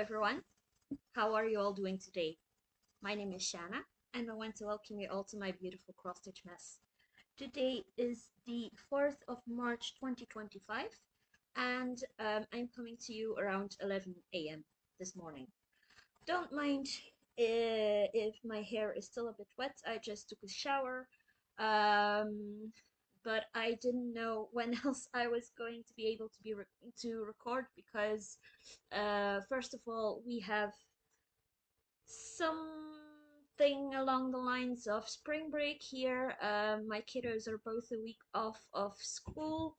everyone. How are you all doing today? My name is Shanna, and I want to welcome you all to my beautiful cross stitch mess. Today is the 4th of March 2025, and I'm coming to you around 11 a.m. this morning. Don't mind if my hair is still a bit wet. I just took a shower, um, but I didn't know when else I was going to be able to to record because, first of all, we have something along the lines of spring break here. My kiddos are both a week off of school.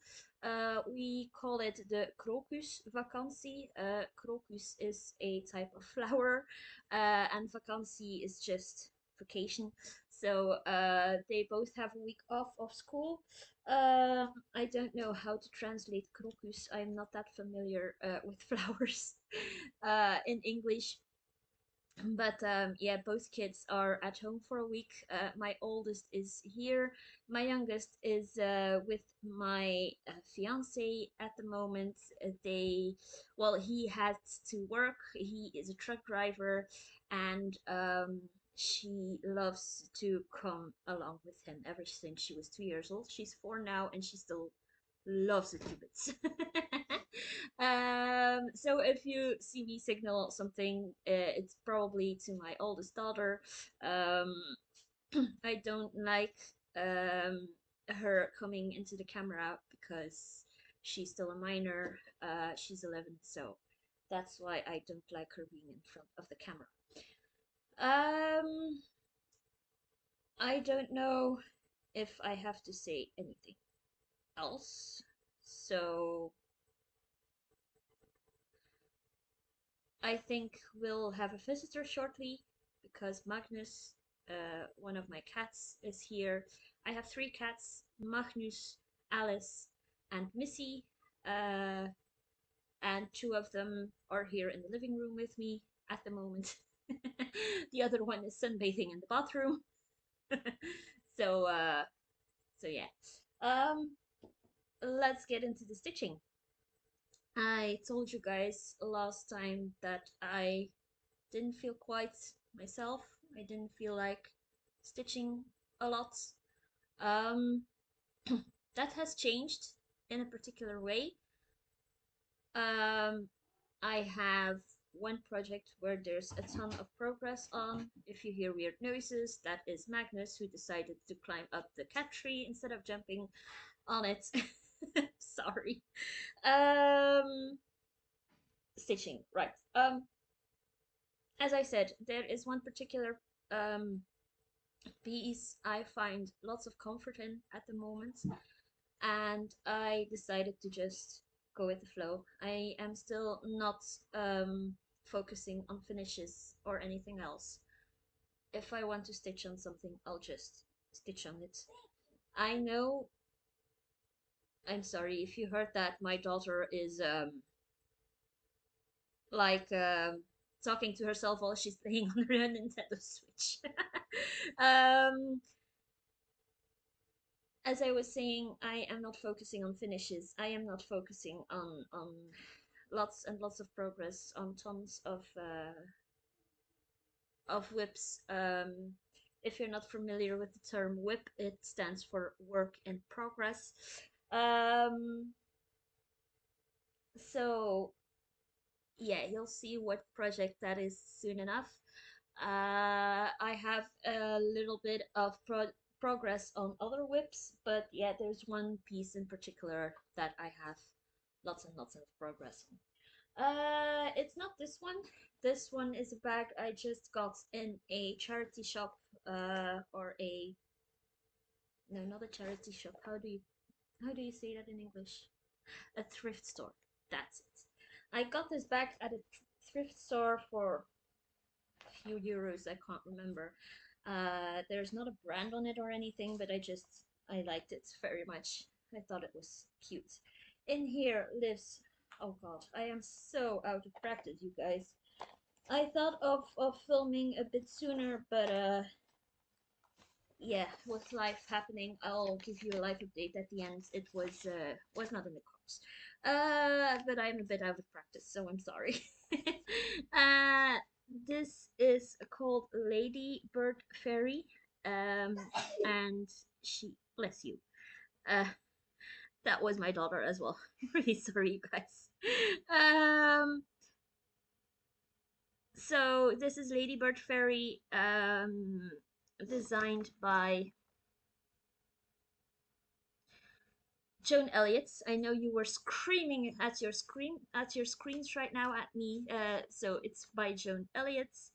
We call it the crocus vakantie. Crocus is a type of flower, and vakantie is just vacation. So they both have a week off of school. I don't know how to translate crocus. I'm not that familiar with flowers in English, but yeah, both kids are at home for a week. My oldest is here. My youngest is with my fiance at the moment. Well, he has to work. He is a truck driver, and she loves to come along with him ever since she was 2 years old. She's four now, and she still loves the cubits. So if you see me signal something, it's probably to my oldest daughter. Um, I don't like um, her coming into the camera because she's still a minor. She's 11, so that's why I don't like her being in front of the camera. Um, I don't know if I have to say anything else. So I think we'll have a visitor shortly because Magnus, one of my cats, is here. I have three cats: Magnus, Alice, and Missy. Uh, and two of them are here in the living room with me at the moment. The other one is sunbathing in the bathroom. so, uh, so yeah. Um, let's get into the stitching. I told you guys last time that I didn't feel quite myself. I didn't feel like stitching a lot. Um, that has changed in a particular way. Um, I have one project where there's a ton of progress on. If you hear weird noises, that is Magnus who decided to climb up the cat tree instead of jumping on it. Sorry. Um, stitching, right. As I said, there is one particular um piece I find lots of comfort in at the moment, and I decided to just go with the flow. I am still not focusing on finishes or anything else. If I want to stitch on something, I'll just stitch on it. I know, I'm sorry if you heard that, my daughter is like talking to herself while she's playing on her Nintendo Switch. um, as I was saying, I am not focusing on finishes. I am not focusing on lots and lots of progress, on tons of whips. If you're not familiar with the term whip, it stands for work in progress. Um, so yeah, you'll see what project that is soon enough. I have a little bit of progress on other whips, but yeah, there's one piece in particular that I have lots and lots of progress on. It's not this one. This one is a bag I just got in a charity shop, or a no, not a charity shop. How do you say that in English? A thrift store. That's it. I got this bag at a thrift store for few euros. I can't remember. There's not a brand on it or anything, but I liked it very much. I thought it was cute. In here lives, oh god, I am so out of practice, you guys. I thought of filming a bit sooner, but yeah, with life happening, I'll give you a life update at the end. It was not in the cards. But I'm a bit out of practice, so I'm sorry. uh, this is called Lady Bird Fairy, um, and she, bless you. Uh, that was my daughter as well. Really sorry, you guys. Um, so this is Lady Bird Fairy, designed by Joan Elliott's. I know you were screaming at your screens right now at me. So it's by Joan Elliott's.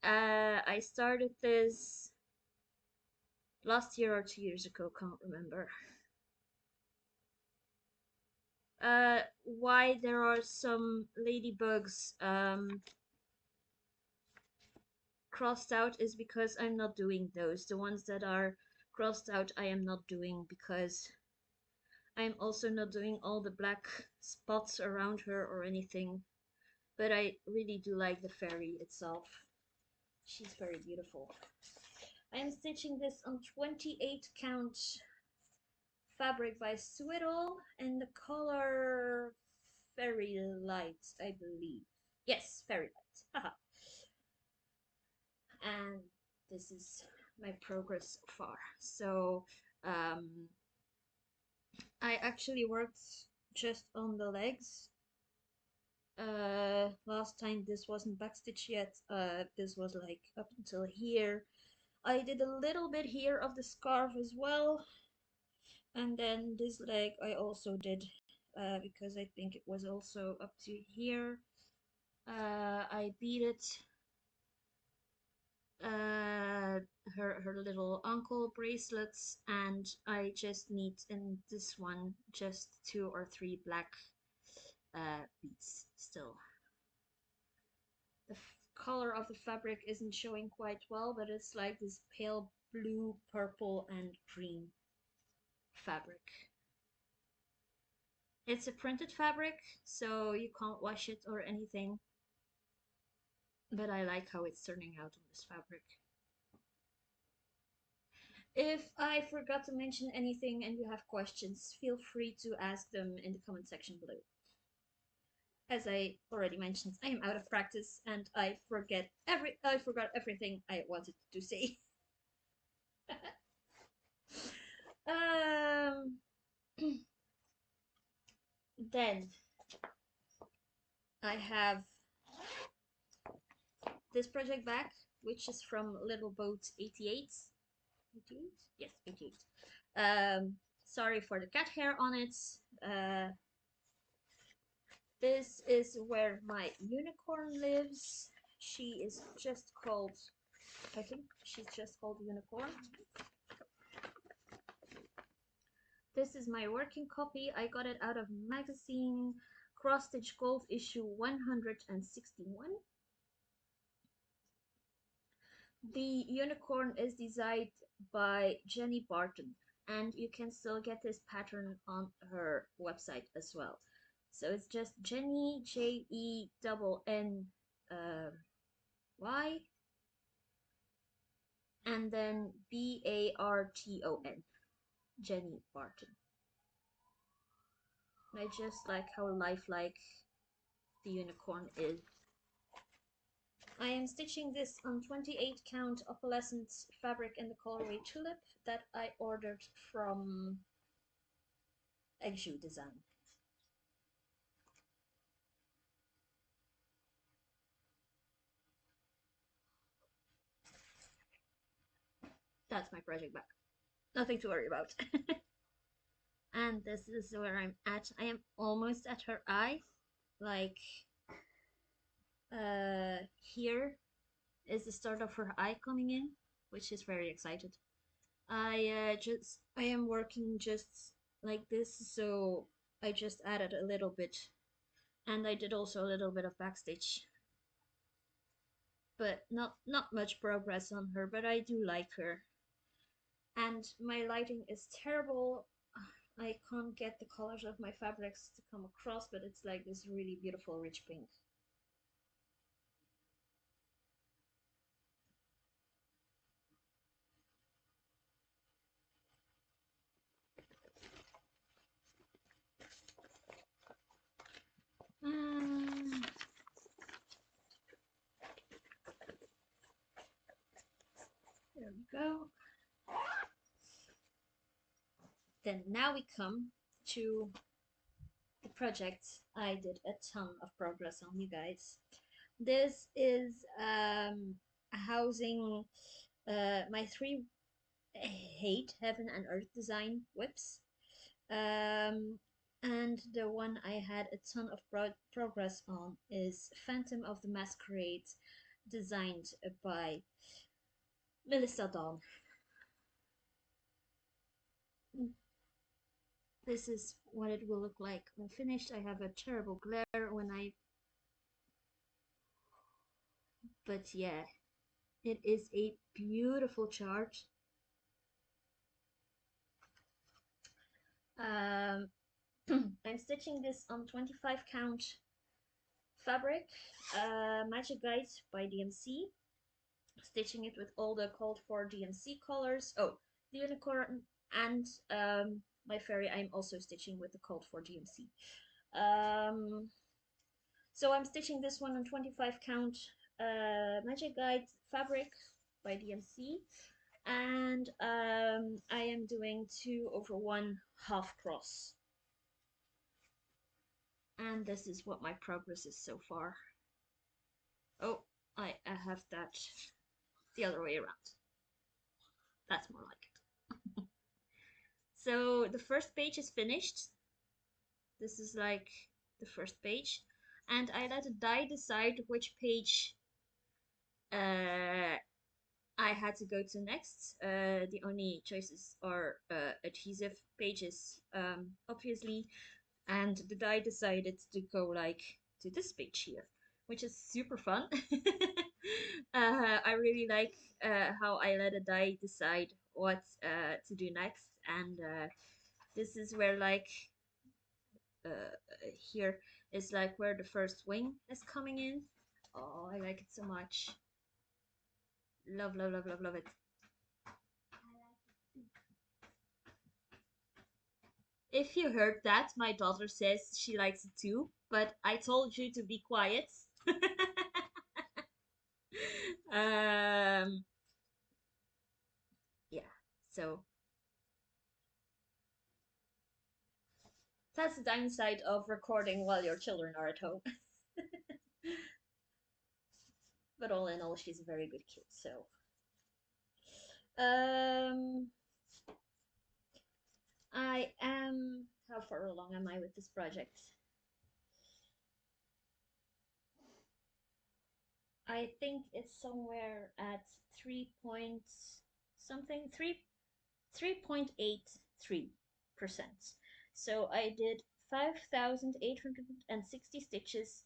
I started this last year or 2 years ago, can't remember. Why there are some ladybugs crossed out is because I'm not doing those. The ones that are crossed out, I am not doing because I'm also not doing all the black spots around her or anything. But I really do like the fairy itself. She's very beautiful. I am stitching this on 28 count fabric by Swiddle in the color Fairy Light, I believe. Yes, Fairy Light. Haha. And this is my progress so far. So I actually worked just on the legs. Last time this wasn't backstitch yet. This was like up until here. I did a little bit here of the scarf as well. And then this leg I also did because I think it was also up to here. I beaded her little ankle bracelets, and I just need in this one just 2 or 3 black beads still. The color of the fabric isn't showing quite well, but it's like this pale blue, purple, and green fabric. It's a printed fabric, so you can't wash it or anything. But I like how it's turning out on this fabric. If I forgot to mention anything and you have questions, feel free to ask them in the comment section below. As I already mentioned, I am out of practice and I forgot everything I wanted to say. um, then I have this project back, which is from Little Boat 88. 88? Yes, 88. Sorry for the cat hair on it. This is where my unicorn lives. She is just called, I think she's just called Unicorn. This is my working copy. I got it out of magazine Cross Stitch Gold issue 161. The unicorn is designed by Jenny Barton, and you can still get this pattern on her website as well. So it's just Jenny, Jenny, and then Barton, Jenny Barton. I just like how lifelike the unicorn is. I am stitching this on 28 count opalescent fabric in the colorway Tulip that I ordered from Eggshoe Design. That's my project back. Nothing to worry about. And this is where I'm at. I am almost at her eye. Like, here is the start of her eye coming in, which is very excited. I am working just like this, so I just added a little bit, and I did also a little bit of backstitch, but not much progress on her. But I do like her, and my lighting is terrible. I can't get the colors of my fabrics to come across, but it's like this really beautiful rich pink. Then now we come to the project I did a ton of progress on, you guys. This is housing my three hate heaven and earth design whips. Um, and the one I had a ton of progress on is Phantom of the Masquerade, designed by Melissa Dawn. This is what it will look like when finished. I have a terrible glare when I, but yeah, it is a beautiful chart. Um, I'm stitching this on 25 count fabric, Magic Guide by DMC. Stitching it with all the called for DMC colors. Oh, the unicorn and my fairy I'm also stitching with the called for DMC. Um, so I'm stitching this one on 25 count Magic Guide fabric by DMC. And I am doing 2/1 half cross. And this is what my progress is so far. Oh, I have that the other way around. That's more like it. So the first page is finished. This is like the first page. And I let the die decide which page I had to go to next. The only choices are adhesive pages, obviously. And the die decided to go like to this page here, which is super fun. I really like how I let a die decide what to do next, and this is where like here is like where the first wing is coming in. Oh, I like it so much. Love, love, love, love, love it. If you heard that, my daughter says she likes it too, but I told you to be quiet. um, yeah, so that's the downside of recording while your children are at home. But all in all, she's a very good kid, so. Um, I am. How far along am I with this project? I think it's somewhere at 3 point something, 3.83%. So I did 5,860 stitches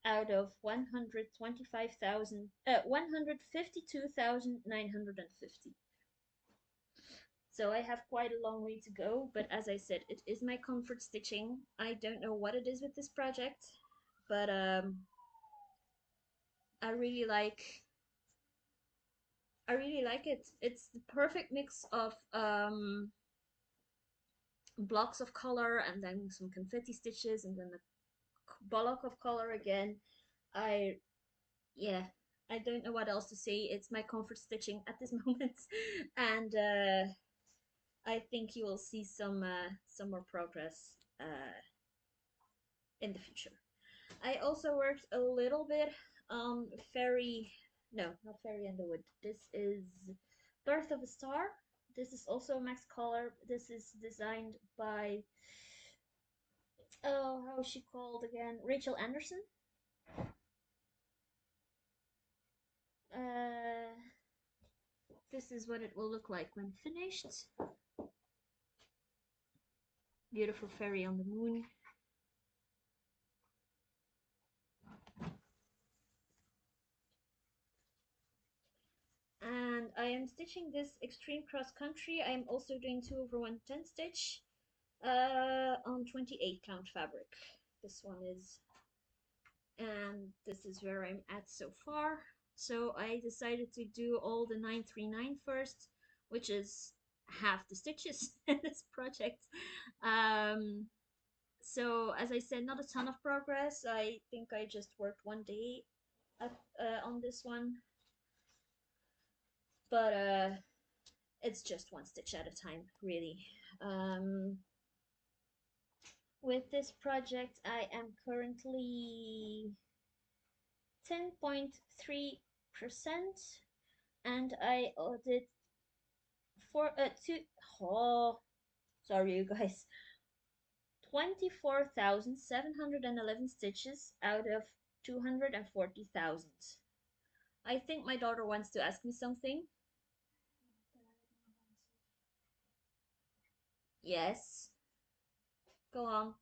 out of 152,950. So I have quite a long way to go, but as I said, it is my comfort stitching. I don't know what it is with this project, but I really like it. It's the perfect mix of blocks of color and then some confetti stitches and then a block of color again. I Yeah, I don't know what else to say. It's my comfort stitching at this moment, and I think you will see some more progress in the future. I also worked a little bit on Fairy, no, not Fairy in the Wood. This is Birth of a Star. This is also Max Color. This is designed by, oh, how is she called again? Rachel Anderson. Uh, this is what it will look like when finished. Beautiful fairy on the moon. And I am stitching this extreme cross country. I am also doing 2/1 10 stitch on 28 count fabric. This one is, and this is where I'm at so far. So I decided to do all the 939 first, which is half the stitches in this project. Um, so as I said, not a ton of progress. I think I just worked one day on this one, but it's just one stitch at a time, really. Um, with this project, I am currently 10.3%, and I did for two. Oh, sorry, you guys. 24,711 stitches out of 240,000. I think my daughter wants to ask me something. Yes, go on.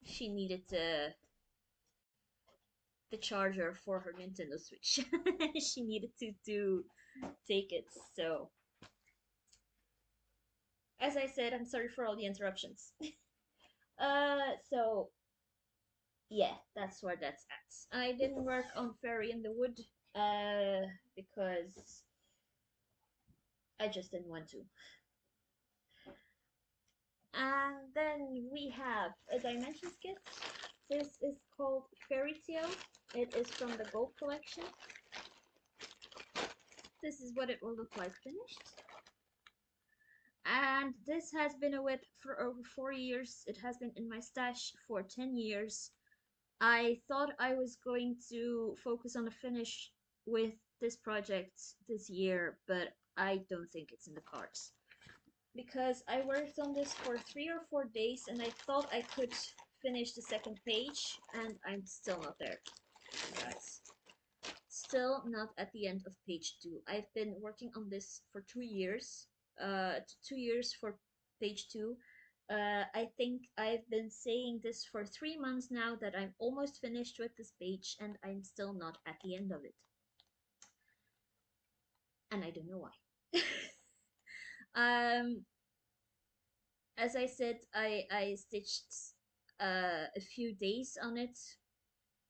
She needed the charger for her Nintendo Switch. She needed to take it. So, as I said, I'm sorry for all the interruptions. So yeah, that's where that's at. I didn't work on Fairy in the Wood, because I just didn't want to. And then we have a Dimensions kit. This is called Fairy Tale. It is from the Gold collection. This is what it will look like finished. And this has been a WIP for over 4 years. It has been in my stash for 10 years. I thought I was going to focus on the finish with this project this year, but I don't think it's in the cards. Because I worked on this for 3 or 4 days and I thought I could finish the second page, and I'm still not there, guys. Still not at the end of page 2. I've been working on this for 2 years. 2 years for page 2. I think I've been saying this for 3 months now that I'm almost finished with this page, and I'm still not at the end of it. And I don't know why. um, as I said, I stitched a few days on it,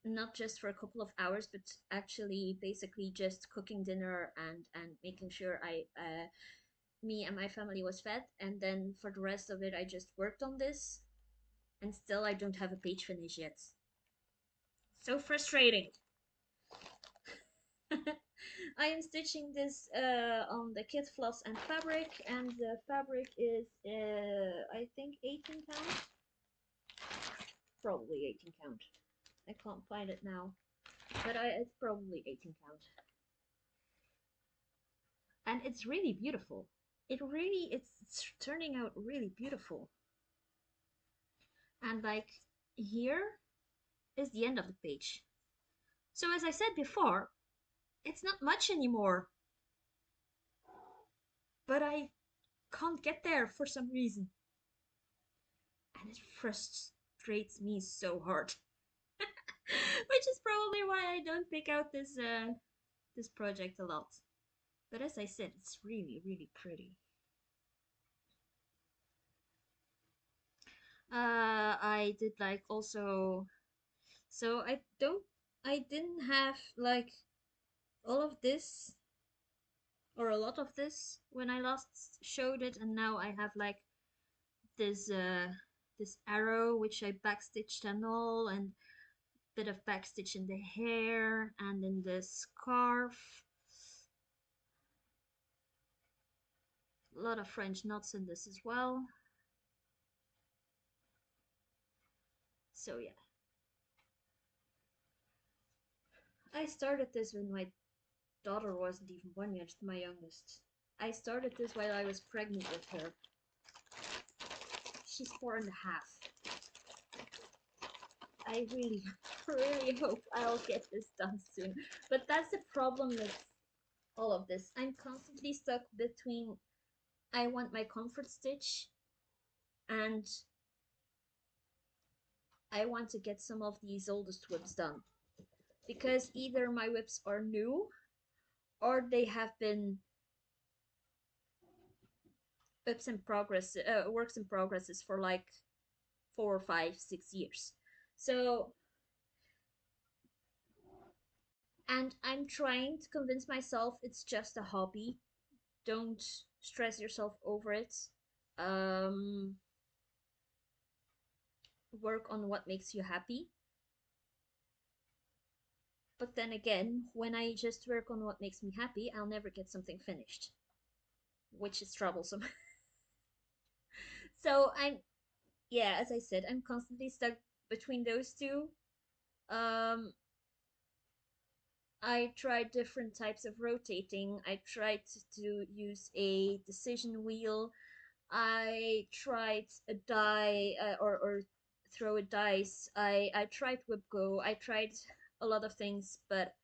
not just for a couple of hours, but actually basically just cooking dinner and making sure I me and my family was fed, and then for the rest of it I just worked on this, and still I don't have a page finish yet. So frustrating. I am stitching this on the kit floss and fabric, and the fabric is I think 18 count, probably 18 count. I can't find it now, but it's probably 18 count. And it's really beautiful. It's turning out really beautiful. And like here is the end of the page. So as I said before, it's not much anymore. But I can't get there for some reason. And it frustrates me so hard. Which is probably why I don't pick out this project a lot. But as I said, it's really, really pretty. I did like also, so I didn't have like all of this or a lot of this when I last showed it, and now I have like this arrow which I backstitched and all, and bit of backstitch in the hair and in the scarf. A lot of French knots in this as well. So yeah. I started this when my daughter wasn't even 1 yet, my youngest. I started this while I was pregnant with her. She's 4.5. I really, really hope I'll get this done soon. But that's the problem with all of this. I'm constantly stuck between I want my comfort stitch and I want to get some of these oldest WIPs done. Because either my WIPs are new or they have been WIPs in progress, works in progresses for like 4, 5, 6 years. So, and I'm trying to convince myself it's just a hobby. Don't stress yourself over it. Um, Work on what makes you happy. But then again, when I just work on what makes me happy, I'll never get something finished. which is troublesome. So I'm, yeah, as I said, I'm constantly stuck between those two. Um, I tried different types of rotating. I tried to use a decision wheel. I tried a die or throw a dice. I tried whip go. I tried a lot of things, but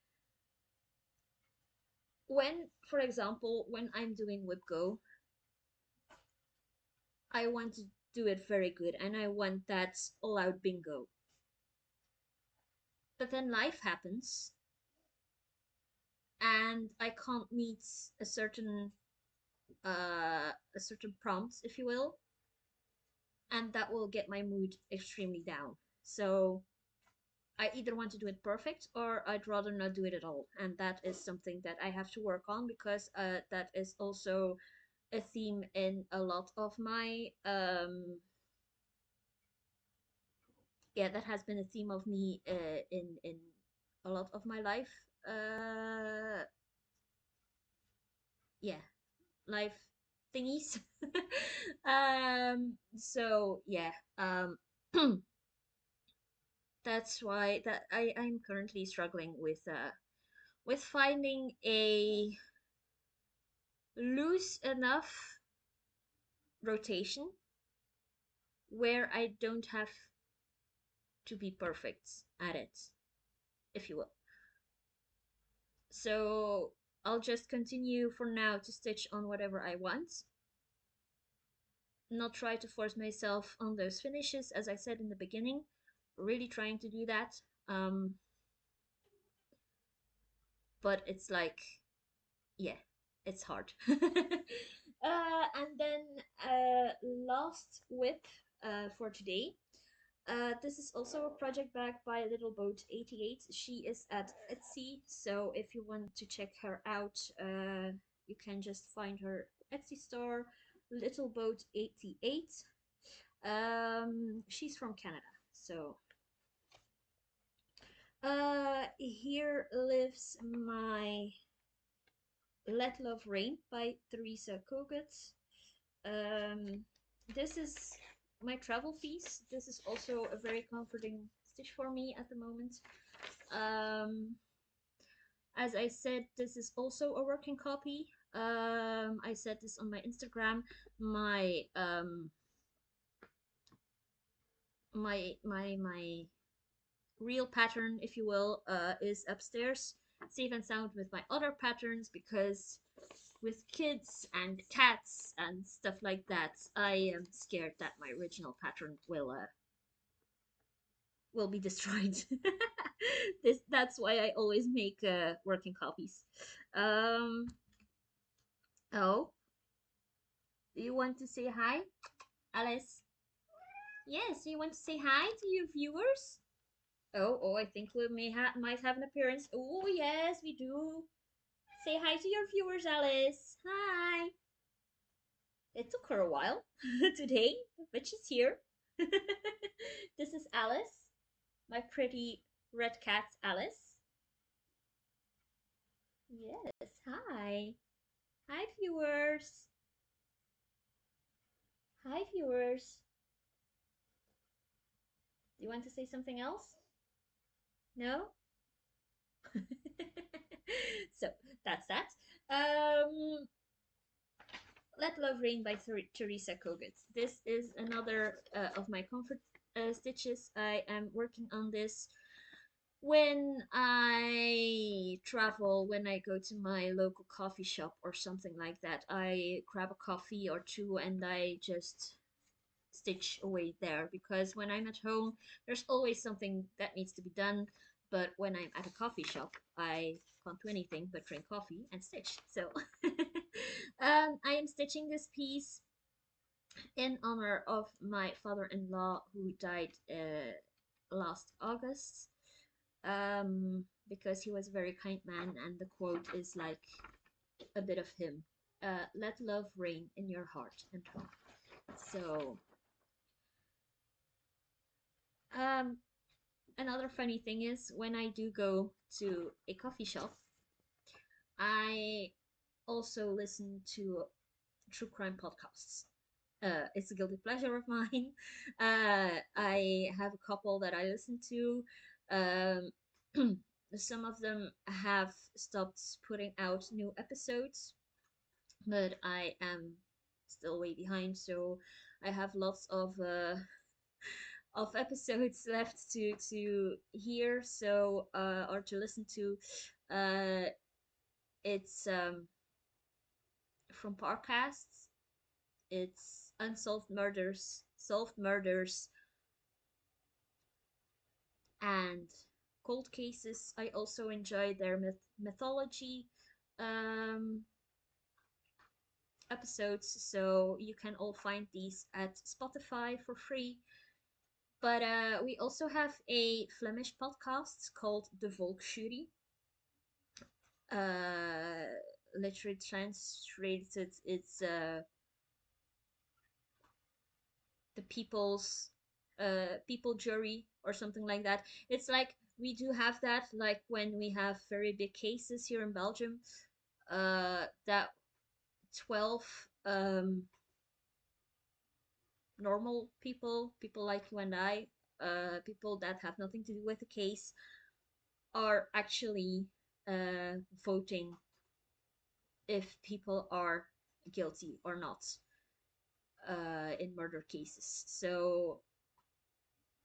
when, for example, when I'm doing whip go, I want to do it very good and I want that all out bingo. But then life happens and I can't meet a certain a certain prompt, if you will, and that will get my mood extremely down. So I either want to do it perfect or I'd rather not do it at all. And that is something that I have to work on because that is also a theme in a lot of my yeah, that has been a theme of me in a lot of my life. Uh yeah, life thingies. So yeah, that's why that I'm currently struggling with finding a loose enough rotation where I don't have to be perfect at it, if you will. So I'll just continue for now to stitch on whatever I want, not try to force myself on those finishes, as I said in the beginning. Really trying to do that. Um, but it's like, yeah, it's hard. And then last whip for today. This is also a project backed by Little Boat 88. She is at Etsy, so if you want to check her out, you can just find her Etsy store, Little Boat 88. She's from Canada, so here lives my Let Love Rain by Teresa Kogut. Um, this is my travel piece. This is also a very comforting stitch for me at the moment. Um, as I said, this is also a working copy. I said this on my Instagram. My my real pattern, if you will, is upstairs, safe and sound with my other patterns because with kids and cats and stuff like that, I am scared that my original pattern will be destroyed. This That's why I always make working copies. Um, oh, do you want to say hi, Alice? Yes, you want to say hi to your viewers? Oh, I think we might have an appearance. Oh, yes, we do. Say hi to your viewers, Alice. Hi. It took her a while today, but she's here. This is Alice, my pretty red cat, Alice. Yes, hi. Hi, viewers. Hi, viewers. Do you want to say something else? No? So that's that. Let Love Rain by Teresa Kogut. This is another of my comfort stitches. I am working on this when I travel, when I go to my local coffee shop or something like that. I grab a coffee or two and I just stitch away there because when I'm at home, there's always something that needs to be done. But when I'm at a coffee shop, I can't do anything but drink coffee and stitch. So I am stitching this piece in honor of my father-in-law who died last August. Because he was a very kind man, and the quote is like a bit of him. Let love reign in your heart and home. So, um, another funny thing is when I do go to a coffee shop, I also listen to true crime podcasts. It's a guilty pleasure of mine. I have a couple that I listen to. Um, some of them have stopped putting out new episodes, but I am still way behind, so I have lots of episodes left to hear, so or to listen to. Uh, it's from podcasts. It's unsolved murders, solved murders, and cold cases. I also enjoy their mythology um, episodes, so you can all find these at Spotify for free. But we also have a Flemish podcast called The Volksjury. Uh, Literally translated, it's the people jury or something like that. It's like we do have that, like when we have very big cases here in Belgium, that 12 normal people like you and I, people that have nothing to do with the case, are actually voting if people are guilty or not in murder cases. So,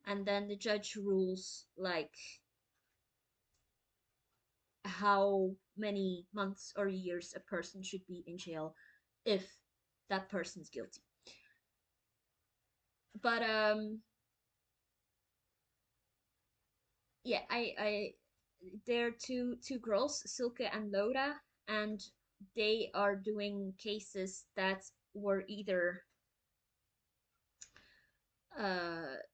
and then the judge rules like how many months or years a person should be in jail if that person's guilty. But yeah, I they're two girls, Silke and Loda, and they are doing cases that were either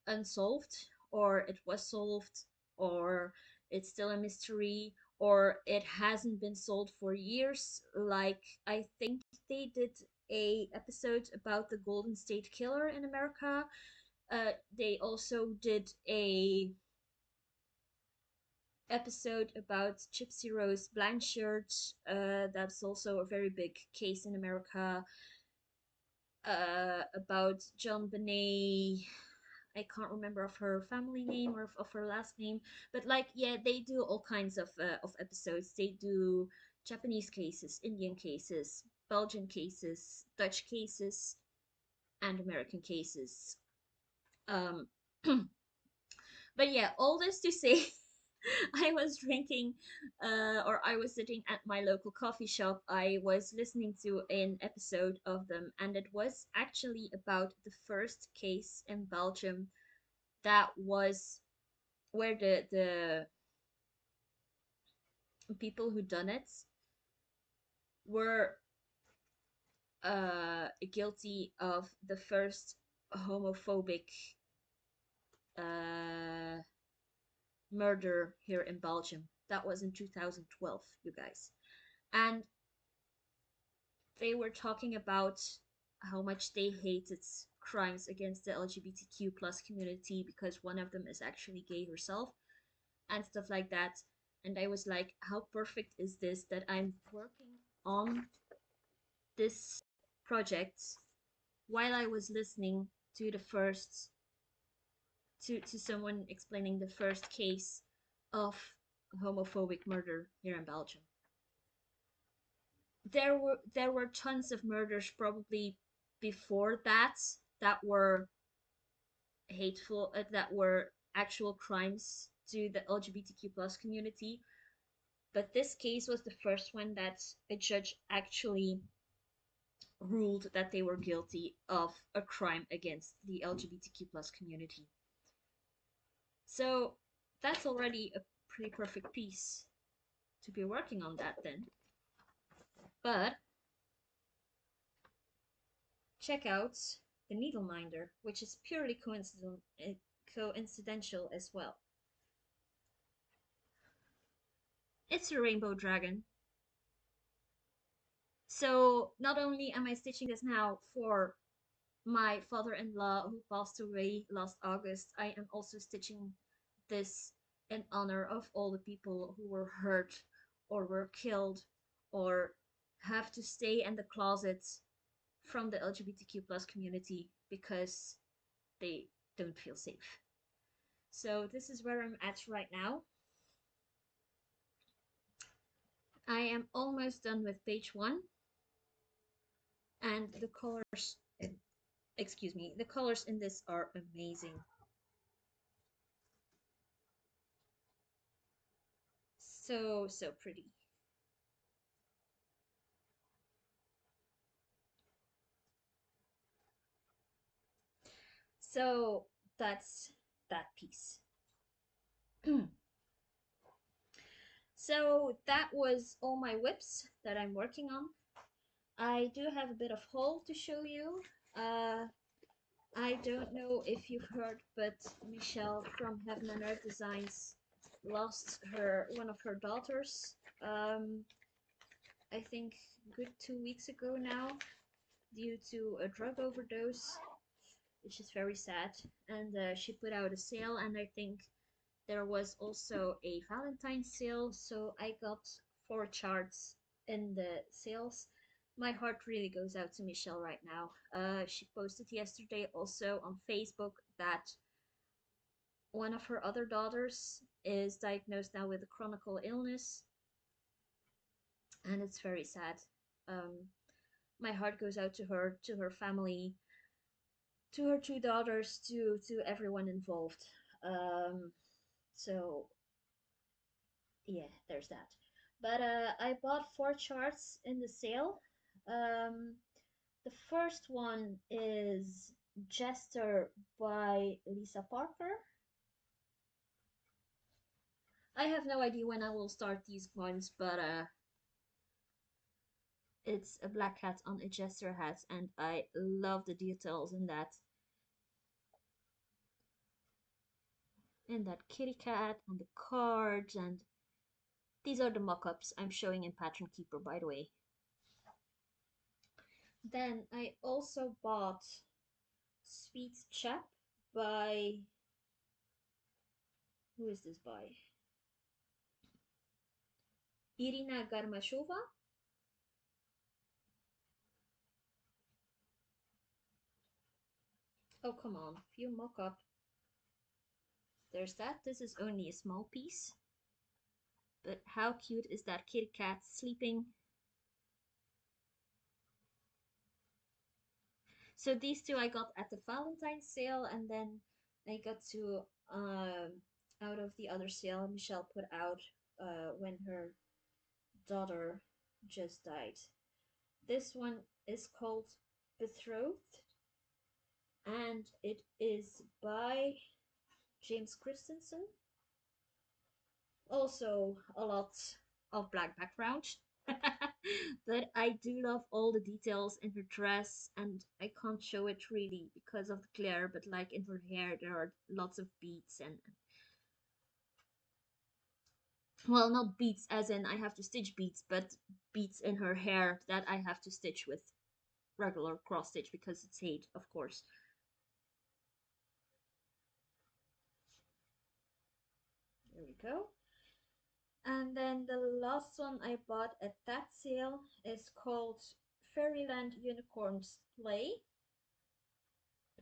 unsolved, or it was solved, or it's still a mystery, or it hasn't been solved for years. Like, I think they did a episode about the Golden State Killer in America. They also did a episode about Gypsy Rose Blanchard. That's also a very big case in America. About John Benet. I can't remember of her family name or of her last name, but like, yeah, they do all kinds of episodes. They do Japanese cases, Indian cases, Belgian cases, Dutch cases, and American cases. Um, but yeah, all this to say, I was drinking, or I was sitting at my local coffee shop. I was listening to an episode of them, and it was actually about the first case in Belgium that was where the people who done it were guilty of the first homophobic uh, murder here in Belgium. That was in 2012, you guys. And they were talking about how much they hated crimes against the LGBTQ plus community because one of them is actually gay herself and stuff like that. And I was like, how perfect is this that I'm working on this project while I was listening to the first to someone explaining the first case of homophobic murder here in Belgium. There were tons of murders probably before that were hateful, that were actual crimes to the LGBTQ plus community, but this case was the first one that a judge actually ruled that they were guilty of a crime against the LGBTQ plus community. So that's already a pretty perfect piece to be working on that then. But check out the Needle Minder, which is purely coincidental as well. It's a rainbow dragon. So not only am I stitching this now for my father-in-law who passed away last August, I am also stitching this in honor of all the people who were hurt or were killed or have to stay in the closet from the LGBTQ plus community because they don't feel safe. So this is where I'm at right now. I am almost done with page one, and the colors, excuse me, the colors in this are amazing. So, so pretty. So that's that piece. So that was all my whips that I'm working on. I do have a bit of haul to show you. Uh, I don't know if you've heard, but Michelle from Heaven and Earth Designs lost her one of her daughters. I think good 2 weeks ago now, due to a drug overdose, which is very sad. And she put out a sale, and I think there was also a Valentine's sale, so I got 4 charts in the sales. My heart really goes out to Michelle right now. She posted yesterday also on Facebook that one of her other daughters is diagnosed now with a chronic illness, and it's very sad. Um, my heart goes out to her family, to her 2 daughters, to everyone involved. Um, so yeah, there's that. But I bought 4 charts in the sale. Um, the first one is Jester by Lisa Parker. I have no idea when I will start these ones, but it's a black hat on a Jester hat, and I love the details in that kitty cat and the cards, and these are the mock-ups I'm showing in Pattern Keeper, by the way. Then I also bought Sweet Chap by, who is this by? Irina Garmashova. Oh, come on, few mock-up. There's that. This is only a small piece. But how cute is that kitty cat sleeping? So these two I got at the Valentine's sale, and then I got to out of the other sale Michelle put out when her daughter just died. This one is called Betrothed, and it is by James Christensen. Also a lot of black background. But I do love all the details in her dress, and I can't show it really because of the glare, but like in her hair there are lots of beads, and well, not beads as in I have to stitch beads, but beads in her hair that I have to stitch with regular cross stitch because it's hate, of course. There we go. And then the last one I bought at that sale is called Fairyland Unicorns Play.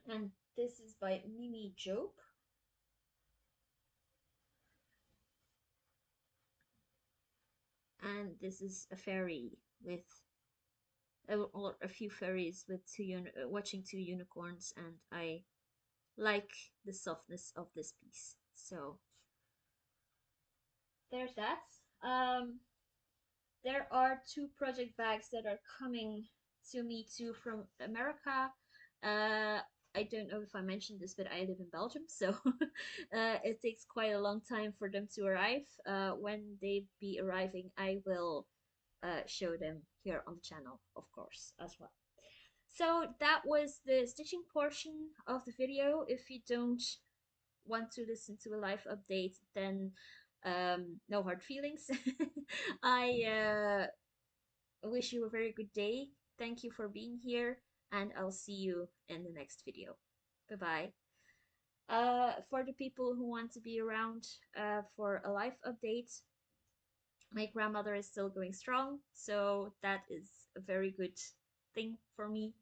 And this is by Mimi Job. And this is a fairy with, or a few fairies with watching 2 unicorns, and I like the softness of this piece. So there's that. Um, there are 2 project bags that are coming to me too from America. I don't know if I mentioned this, but I live in Belgium, so it takes quite a long time for them to arrive. When they be arriving, I will show them here on the channel, of course, as well. So that was the stitching portion of the video. If you don't want to listen to a live update, then no hard feelings. I wish you a very good day. Thank you for being here, and I'll see you in the next video. Bye bye. For the people who want to be around for a live update, my grandmother is still going strong, so that is a very good thing for me.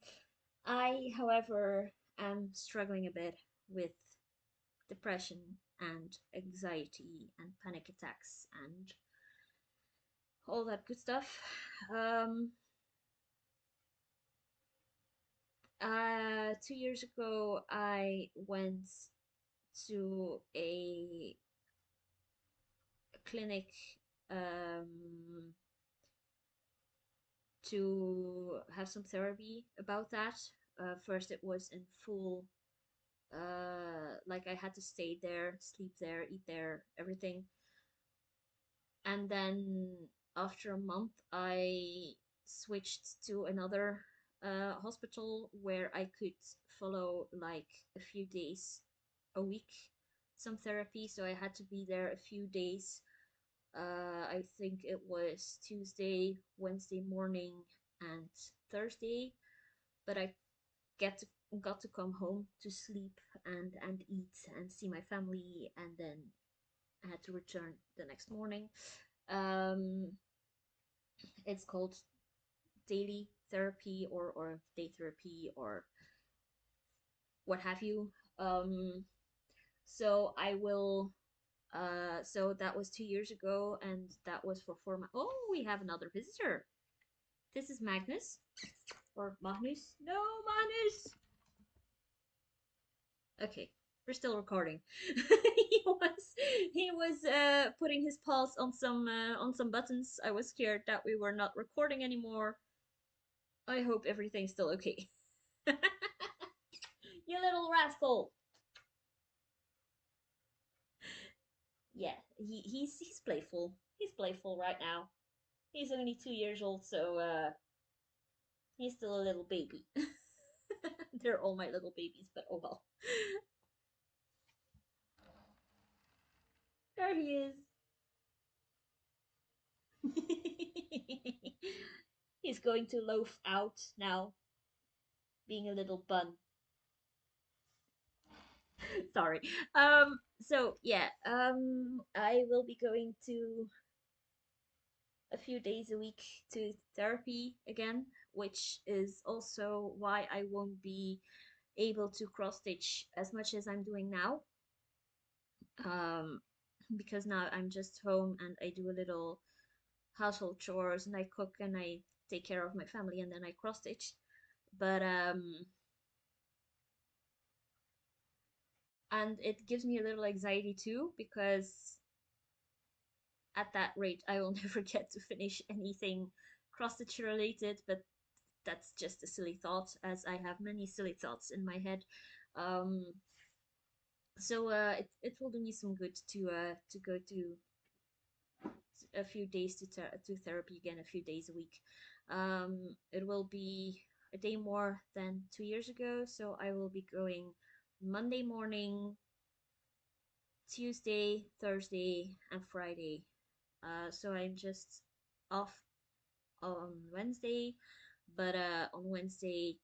I, however, am struggling a bit with depression and anxiety and panic attacks and all that good stuff. Um, 2 years ago, I went to a clinic um, to have some therapy about that. First, it was in full, like I had to stay there, sleep there, eat there, everything. And then after a month, I switched to another hospital where I could follow like a few days a week some therapy. So I had to be there a few days. I think it was Tuesday, Wednesday morning, and Thursday. But I get to, got to come home to sleep and eat and see my family, and then I had to return the next morning. Um, it's called daily therapy or day therapy or what have you. Um, so I will. So that was 2 years ago, and that was for 4 months. Oh, we have another visitor. This is Magnus or Magnus. No, Magnus. Okay, we're still recording. He was putting his paws on some buttons. I was scared that we were not recording anymore. I hope everything's still okay. You little rascal. Yeah, he's playful. He's playful right now. He's only 2 years old, so he's still a little baby. They're all my little babies, but oh well. There he is. He's going to loaf out now, being a little bun. Sorry. So yeah, I will be going to a few days a week to therapy again, which is also why I won't be able to cross stitch as much as I'm doing now. Um, because now I'm just home and I do a little household chores and I cook and I take care of my family and then I cross stitch. But and it gives me a little anxiety too because at that rate I will never get to finish anything cross stitch related. But that's just a silly thought, as I have many silly thoughts in my head. Um, it will do me some good to go to a few days to therapy again, a few days a week. It will be a day more than 2 years ago, so I will be going Monday morning, Tuesday, Thursday, and Friday. So I'm just off on Wednesday, but on Wednesday,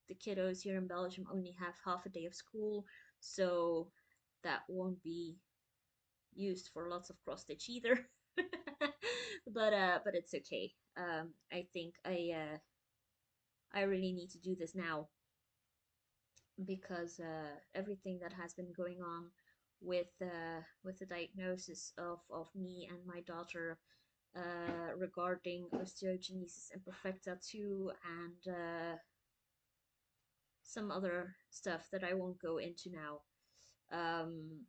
the kiddos here in Belgium only have half a day of school, so that won't be used for lots of cross stitch either. But it's okay. I think I really need to do this now because everything that has been going on with the diagnosis of me and my daughter regarding osteogenesis imperfecta too, and some other stuff that I won't go into now. Um,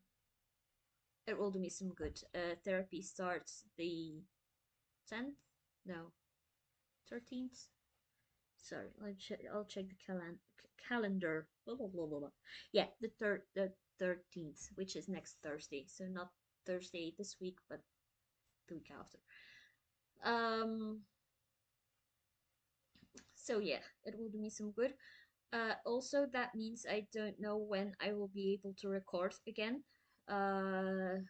it will do me some good. Therapy starts the 10th? No, 13th? Sorry, I'll check the calendar. Blah, blah, blah, blah, blah. Yeah, the 13th, which is next Thursday. So not Thursday this week, but the week after. Um, so yeah, it will do me some good. Also, that means I don't know when I will be able to record again. Uh,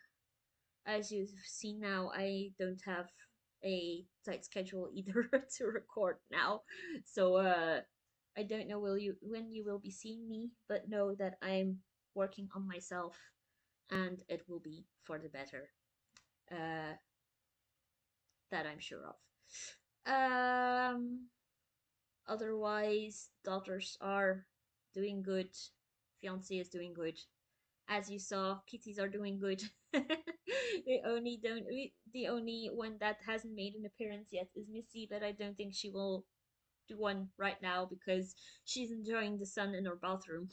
as you've seen now, I don't have a tight schedule either to record now. So I don't know will you when you will be seeing me, but know that I'm working on myself and it will be for the better. Uh, that I'm sure of. Um, Otherwise, daughters are doing good. Fiance is doing good. As you saw, kitties are doing good. The only one that hasn't made an appearance yet is Missy, but I don't think she will do one right now because she's enjoying the sun in her bathroom.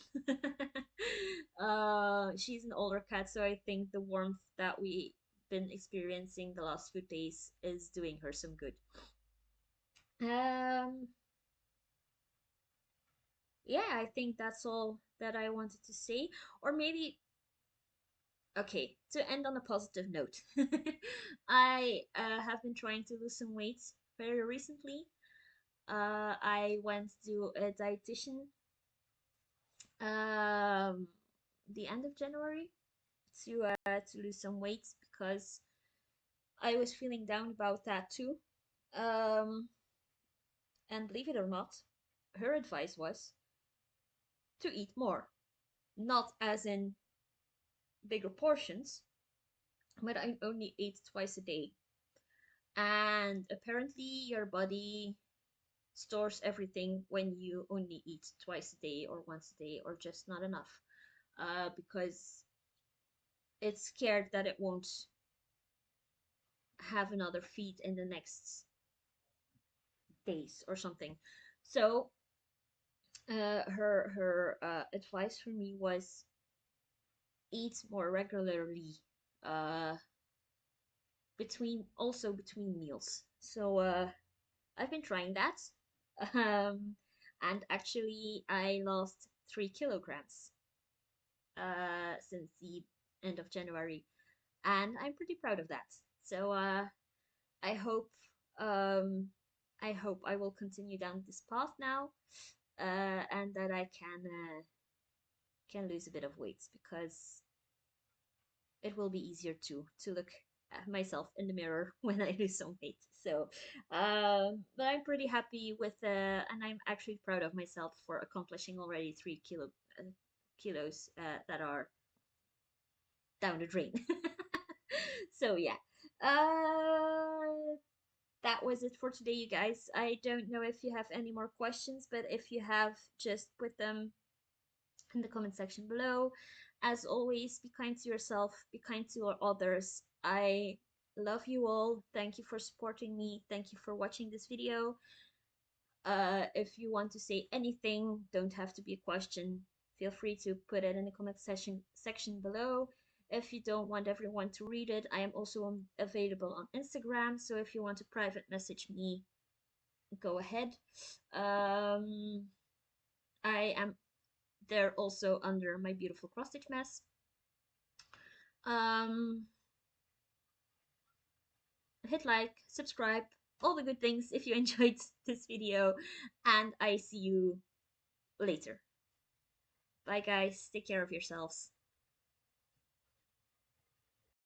She's an older cat, so I think the warmth that we been experiencing the last few days is doing her some good. Um, yeah, I think that's all that I wanted to say. Or maybe, okay, to end on a positive note, I have been trying to lose some weight very recently. I went to a dietitian um, the end of January to lose some weight because I was feeling down about that too. Um, and believe it or not, her advice was to eat more, not as in bigger portions, but I only ate twice a day. And apparently, your body stores everything when you only eat twice a day or once a day or just not enough, because it's scared that it won't have another feed in the next days or something. So her advice for me was eat more regularly, uh, between meals. So I've been trying that, um, and actually I lost 3 kilograms since the end of January, and I'm pretty proud of that. So I hope um, I hope I will continue down this path now, and that I can lose a bit of weight because it will be easier to look at myself in the mirror when I lose some weight. So, but I'm pretty happy with, and I'm actually proud of myself for accomplishing already 3 kilos that are down the drain. So yeah, uh, that was it for today, you guys. I don't know if you have any more questions, but if you have, just put them in the comment section below. As always, be kind to yourself, be kind to others. I love you all. Thank you for supporting me. Thank you for watching this video. If you want to say anything, don't have to be a question. Feel free to put it in the comment section below. If you don't want everyone to read it, I am also available on Instagram. So if you want to private message me, go ahead. Um, I am there also under my beautiful cross stitch mess. Um, hit like, subscribe, all the good things if you enjoyed this video, and I see you later. Bye guys, take care of yourselves.